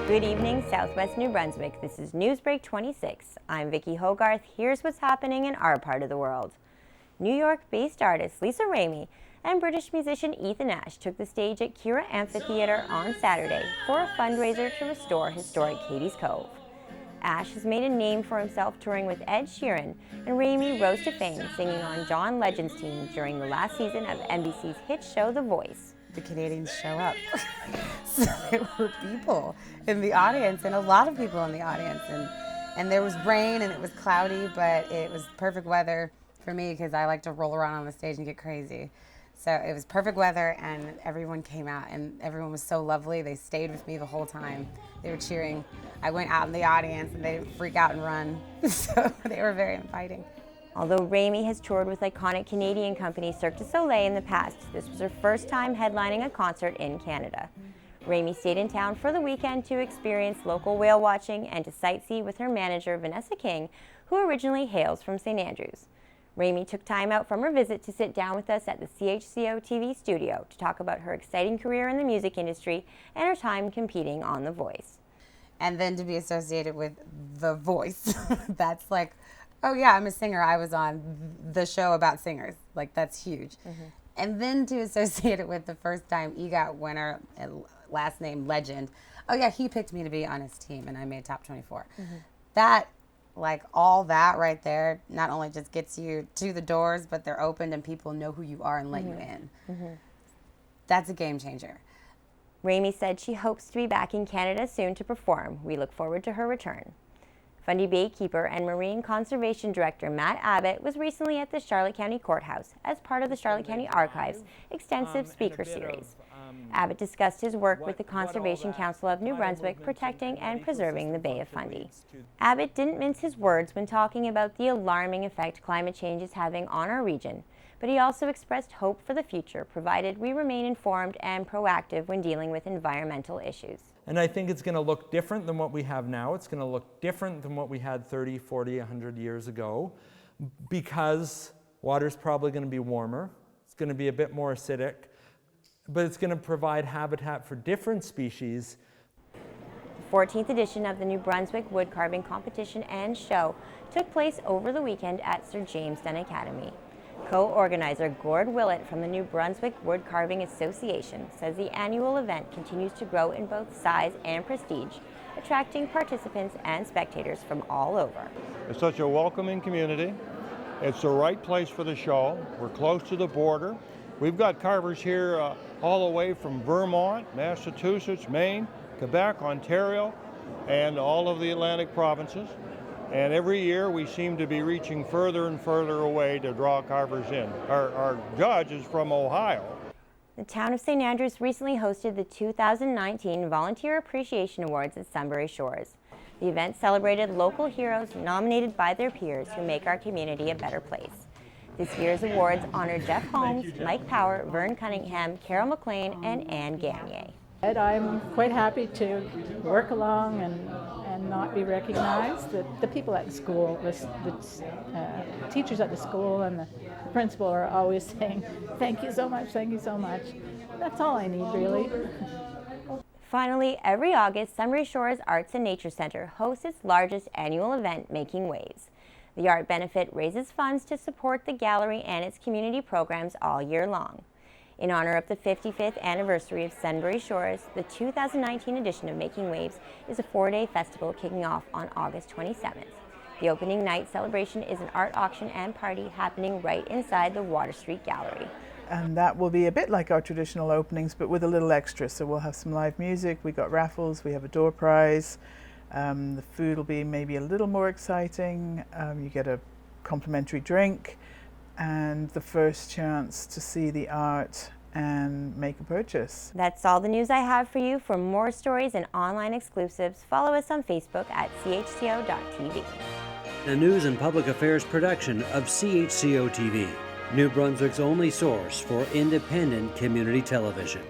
Good evening, Southwest New Brunswick. This is NewsBreak26. I'm Vicki Hogarth. Here's what's happening in our part of the world. New York-based artist Lisa Ramey and British musician Ethan Ash took the stage at Kira Amphitheatre on Saturday for a fundraiser to restore historic Katy's Cove. Ash has made a name for himself touring with Ed Sheeran, and Ramey rose to fame singing on John Legend's team during the last season of NBC's hit show The Voice. The Canadians show up. So there were people in the audience, and a lot of people in the audience, and there was rain and it was cloudy, but it was perfect weather for me because I like to roll around on the stage and get crazy. So it was perfect weather, and everyone came out, and everyone was so lovely. They stayed with me the whole time. They were cheering. I went out in the audience, and they didn't freak out and run. So they were very inviting. Although Ramey has toured with iconic Canadian company Cirque du Soleil in the past, this was her first time headlining a concert in Canada. Ramey stayed in town for the weekend to experience local whale watching and to sightsee with her manager Vanessa King, who originally hails from St. Andrews. Ramey took time out from her visit to sit down with us at the CHCO-TV studio to talk about her exciting career in the music industry and her time competing on The Voice. And then to be associated with The Voice, that's like, oh yeah, I'm a singer. I was on the show about singers. Like, that's huge. Mm-hmm. And then to associate it with the first time EGOT winner, last name Legend. Oh yeah, he picked me to be on his team, and I made top 24. Mm-hmm. That, like, all that right there, not only just gets you to the doors, but they're opened and people know who you are and let you in. Mm-hmm. That's a game changer. Ramey said she hopes to be back in Canada soon to perform. We look forward to her return. Fundy Baykeeper and Marine Conservation Director Matt Abbott was recently at the Charlotte County Courthouse as part of the Charlotte County Archives extensive speaker series. Abbott discussed his work with the Conservation Council of New Brunswick protecting and preserving the Bay of Fundy. Abbott didn't mince his words when talking about the alarming effect climate change is having on our region, but he also expressed hope for the future, provided we remain informed and proactive when dealing with environmental issues. And I think it's going to look different than what we have now. It's going to look different than what we had 30, 40, 100 years ago, because water's probably going to be warmer. It's going to be a bit more acidic, but it's going to provide habitat for different species. The 14th edition of the New Brunswick Wood Carving Competition and Show took place over the weekend at Sir James Dunn Academy. Co-organizer Gord Willett from the New Brunswick Wood Carving Association says the annual event continues to grow in both size and prestige, attracting participants and spectators from all over. It's such a welcoming community. It's the right place for the show. We're close to the border. We've got carvers here all the way from Vermont, Massachusetts, Maine, Quebec, Ontario, and all of the Atlantic provinces. And every year we seem to be reaching further and further away to draw carvers in. Our judge is from Ohio. The town of St. Andrews recently hosted the 2019 Volunteer Appreciation Awards at Sunbury Shores. The event celebrated local heroes nominated by their peers who make our community a better place. This year's awards honor Jeff Holmes, Mike Power, Vern Cunningham, Carol McLean, and Anne Gagnier. I'm quite happy to work along and not be recognized. The people at the school, the teachers at the school and the principal are always saying, thank you so much, thank you so much. That's all I need, really. Finally, every August, Sunbury Shores Arts and Nature Center hosts its largest annual event, Making Waves. The art benefit raises funds to support the gallery and its community programs all year long. In honor of the 55th anniversary of Sunbury Shores, the 2019 edition of Making Waves is a 4-day festival kicking off on August 27th. The opening night celebration is an art auction and party happening right inside the Water Street Gallery. And that will be a bit like our traditional openings, but with a little extra. So we'll have some live music, we got raffles, we have a door prize. The food will be maybe a little more exciting. You get a complimentary drink, and the first chance to see the art and make a purchase. That's all the news I have for you. For more stories and online exclusives, follow us on Facebook at CHCO.TV. A news and public affairs production of CHCO-TV, New Brunswick's only source for independent community television.